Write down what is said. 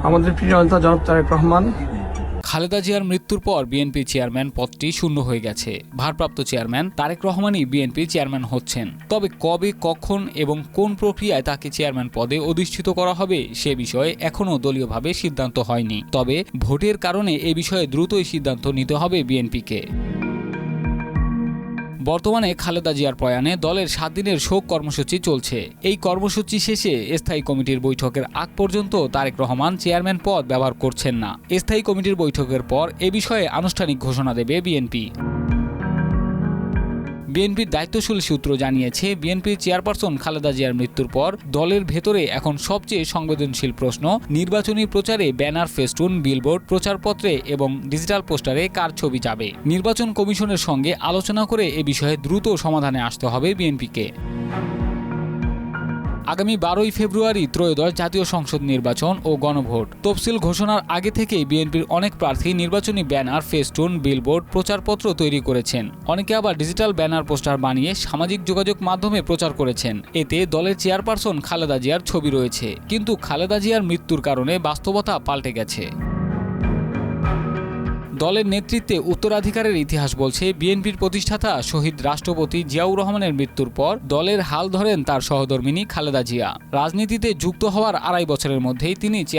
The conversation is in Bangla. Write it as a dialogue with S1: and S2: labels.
S1: আমাদের প্রিয় নেতা জনাব তারেক রহমান।
S2: খালেদা জিয়ার মৃত্যুর পর বিএনপি চেয়ারম্যান পদটি শূন্য হয়ে গেছে। ভারপ্রাপ্ত চেয়ারম্যান তারেক রহমানই বিএনপি চেয়ারম্যান হচ্ছেন। তবে কবে, কখন এবং কোন প্রক্রিয়ায় তাকে চেয়ারম্যান পদে অধিষ্ঠিত করা হবে সে বিষয়ে এখনও দলীয়ভাবে সিদ্ধান্ত হয়নি। তবে ভোটের কারণে এ বিষয়ে দ্রুতই সিদ্ধান্ত নিতে হবে বিএনপিকে। বর্তমানে খালেদা জিয়ার প্রয়াণে দলের 7 দিনের শোক কর্মসূচি চলছে। এই কর্মসূচি শেষে স্থায়ী কমিটির বৈঠকের আগ পর্যন্ত তারেক রহমান চেয়ারম্যান পদ ব্যবহার করছেন না। স্থায়ী কমিটির বৈঠকের পর এ বিষয়ে আনুষ্ঠানিক ঘোষণা দেবে বিএনপি। বিএনপির দায়িত্বশীল সূত্র জানিয়েছে, বিএনপির চেয়ারপারসন খালেদা জিয়ার মৃত্যুর পর দলের ভেতরে এখন সবচেয়ে সংবেদনশীল প্রশ্ন নির্বাচনী প্রচারে ব্যানার, ফেস্টুন, বিলবোর্ড, প্রচারপত্রে এবং ডিজিটাল পোস্টারে কার ছবি যাবে। নির্বাচন কমিশনের সঙ্গে আলোচনা করে এ বিষয়ে দ্রুত সমাধানে আসতে হবে বিএনপিকে। আগামী 12ই ফেব্রুয়ারি ত্রয়োদশ জাতীয় সংসদ নির্বাচন ও গণভোট। তফসিল ঘোষণার আগে থেকেই বিএনপির অনেক প্রার্থী নির্বাচনী ব্যানার, ফেস্টুন, বিলবোর্ড, প্রচারপত্র তৈরি করেছেন। অনেকে আবার ডিজিটাল ব্যানার, পোস্টার বানিয়ে সামাজিক যোগাযোগ মাধ্যমে প্রচার করেছেন। এতে দলের চেয়ারপারসন খালেদা জিয়ার ছবি রয়েছে। কিন্তু খালেদা জিয়ার মৃত্যুর কারণে বাস্তবতা পাল্টে গেছে। দলের নেতৃত্বে উত্তরাধিকারের ইতিহাস বলছে, বিএনপির প্রতিষ্ঠাতা শহীদ রাষ্ট্রপতি জিয়াউর রহমানের মৃত্যুর পর দলের হাল ধরেন তার সহধর্মিণী খালেদা জিয়া। রাজনীতিতে যুক্ত হওয়ার 2.5 বছরের মধ্যেই তিনি